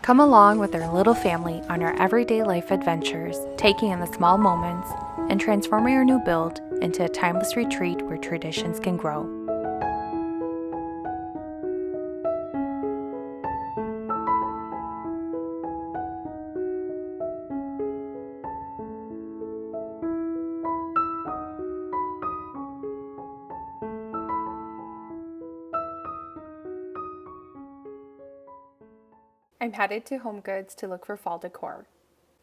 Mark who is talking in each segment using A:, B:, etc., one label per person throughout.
A: Come along with our little family on our everyday life adventures, taking in the small moments and transforming our new build into a timeless retreat where traditions can grow. I'm headed to HomeGoods to look for fall decor.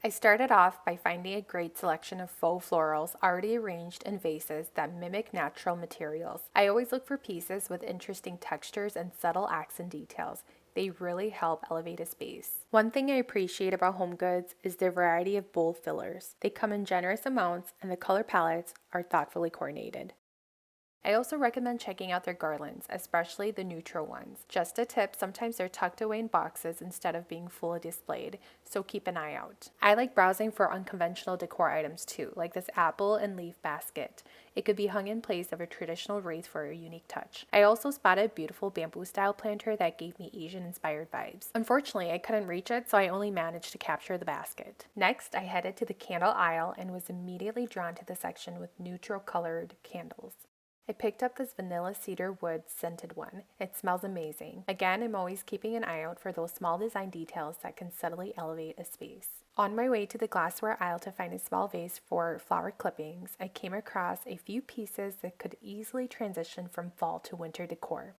A: I started off by finding a great selection of faux florals already arranged in vases that mimic natural materials. I always look for pieces with interesting textures and subtle accent details. They really help elevate a space. One thing I appreciate about HomeGoods is their variety of bowl fillers. They come in generous amounts and the color palettes are thoughtfully coordinated. I also recommend checking out their garlands, especially the neutral ones. Just a tip, sometimes they're tucked away in boxes instead of being fully displayed, so keep an eye out. I like browsing for unconventional decor items too, like this apple and leaf basket. It could be hung in place of a traditional wreath for a unique touch. I also spotted a beautiful bamboo style planter that gave me Asian inspired vibes. Unfortunately, I couldn't reach it, so I only managed to capture the basket. Next, I headed to the candle aisle and was immediately drawn to the section with neutral colored candles. I picked up this vanilla cedar wood scented one. It smells amazing. Again, I'm always keeping an eye out for those small design details that can subtly elevate a space. On my way to the glassware aisle to find a small vase for flower clippings, I came across a few pieces that could easily transition from fall to winter decor.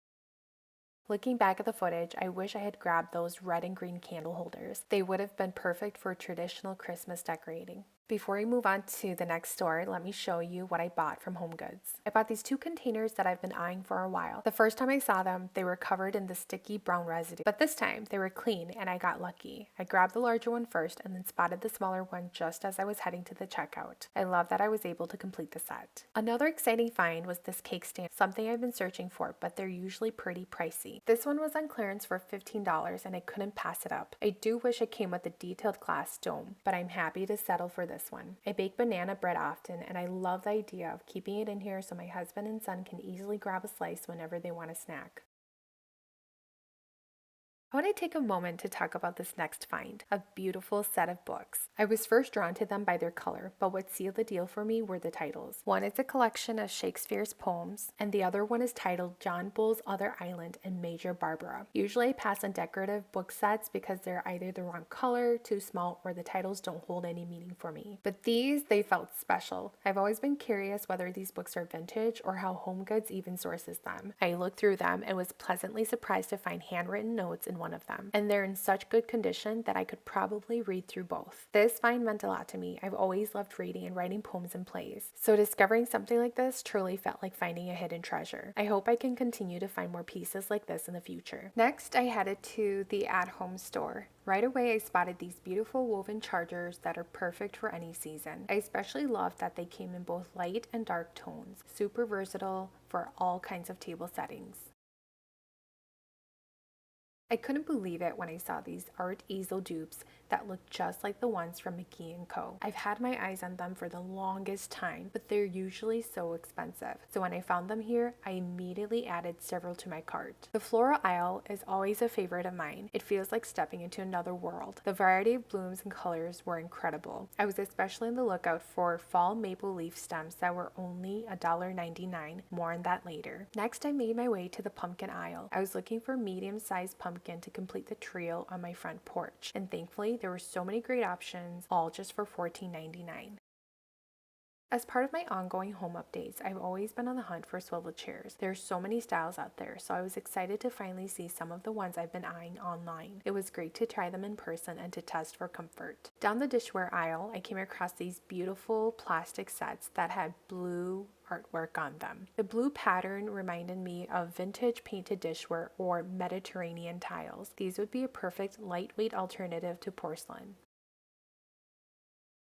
A: Looking back at the footage, I wish I had grabbed those red and green candle holders. They would have been perfect for traditional Christmas decorating. Before we move on to the next store, let me show you what I bought from HomeGoods. I bought these two containers that I've been eyeing for a while. The first time I saw them, they were covered in the sticky brown residue, but this time they were clean and I got lucky. I grabbed the larger one first and then spotted the smaller one just as I was heading to the checkout. I love that I was able to complete the set. Another exciting find was this cake stand, something I've been searching for, but they're usually pretty pricey. This one was on clearance for $15 and I couldn't pass it up. I do wish it came with a detailed glass dome, but I'm happy to settle for this one. I bake banana bread often and I love the idea of keeping it in here so my husband and son can easily grab a slice whenever they want a snack. I want to take a moment to talk about this next find, a beautiful set of books. I was first drawn to them by their color, but what sealed the deal for me were the titles. One is a collection of Shakespeare's poems, and the other one is titled John Bull's Other Island and Major Barbara. Usually I pass on decorative book sets because they're either the wrong color, too small, or the titles don't hold any meaning for me. But these, they felt special. I've always been curious whether these books are vintage or how HomeGoods even sources them. I looked through them and was pleasantly surprised to find handwritten notes in one of them, and they're in such good condition that I could probably read through both. This find meant a lot to me. I've always loved reading and writing poems and plays, so discovering something like this truly felt like finding a hidden treasure. I hope I can continue to find more pieces like this in the future. Next, I headed to the at-home store. Right away, I spotted these beautiful woven chargers that are perfect for any season. I especially loved that they came in both light and dark tones, super versatile for all kinds of table settings. I couldn't believe it when I saw these art easel dupes that look just like the ones from McKee & Co. I've had my eyes on them for the longest time, but they're usually so expensive. So when I found them here, I immediately added several to my cart. The floral aisle is always a favorite of mine. It feels like stepping into another world. The variety of blooms and colors were incredible. I was especially on the lookout for fall maple leaf stems that were only $1.99. More on that later. Next, I made my way to the pumpkin aisle. I was looking for medium-sized pumpkin to complete the trio on my front porch, and thankfully there were so many great options, all just for $14.99. As part of my ongoing home updates, I've always been on the hunt for swivel chairs. There are so many styles out there, so I was excited to finally see some of the ones I've been eyeing online. It was great to try them in person and to test for comfort. Down the dishware aisle, I came across these beautiful plastic sets that had blue artwork on them. The blue pattern reminded me of vintage painted dishware or Mediterranean tiles. These would be a perfect lightweight alternative to porcelain.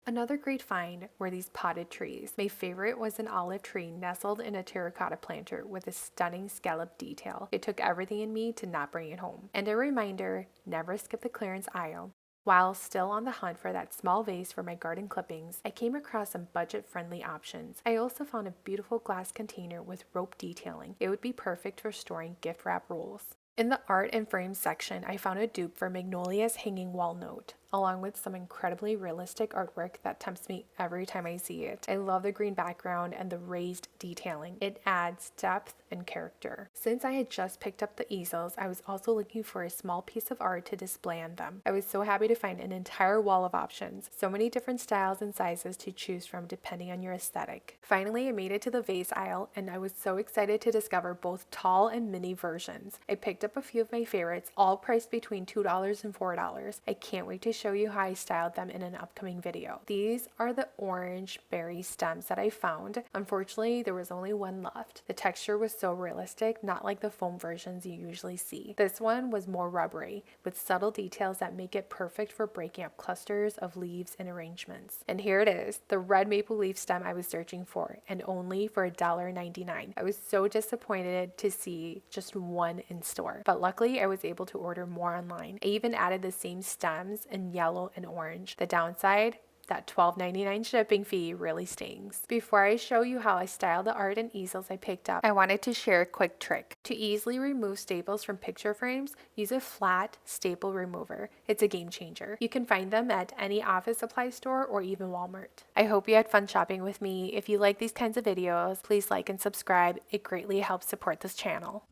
A: Another great find were these potted trees. My favorite was an olive tree nestled in a terracotta planter with a stunning scallop detail. It took everything in me to not bring it home. And a reminder, never skip the clearance aisle. While still on the hunt for that small vase for my garden clippings, I came across some budget-friendly options. I also found a beautiful glass container with rope detailing. It would be perfect for storing gift wrap rolls. In the art and frames section, I found a dupe for Magnolia's hanging wall note, along with some incredibly realistic artwork that tempts me every time I see it. I love the green background and the raised detailing. It adds depth and character. Since I had just picked up the easels, I was also looking for a small piece of art to display on them. I was so happy to find an entire wall of options, so many different styles and sizes to choose from depending on your aesthetic. Finally, I made it to the vase aisle, and I was so excited to discover both tall and mini versions. I picked up a few of my favorites, all priced between $2 and $4. I can't wait to show you how I styled them in an upcoming video. These are the orange berry stems that I found. Unfortunately, there was only one left. The texture was so realistic, not like the foam versions you usually see. This one was more rubbery, with subtle details that make it perfect for breaking up clusters of leaves and arrangements. And here it is, the red maple leaf stem I was searching for, and only for $1.99. I was so disappointed to see just one in store, but luckily I was able to order more online. I even added the same stems in yellow and orange. The downside, that $12.99 shipping fee really stings. Before I show you how I styled the art and easels I picked up, I wanted to share a quick trick. To easily remove staples from picture frames, use a flat staple remover. It's a game changer. You can find them at any office supply store or even Walmart. I hope you had fun shopping with me. If you like these kinds of videos, please like and subscribe. It greatly helps support this channel.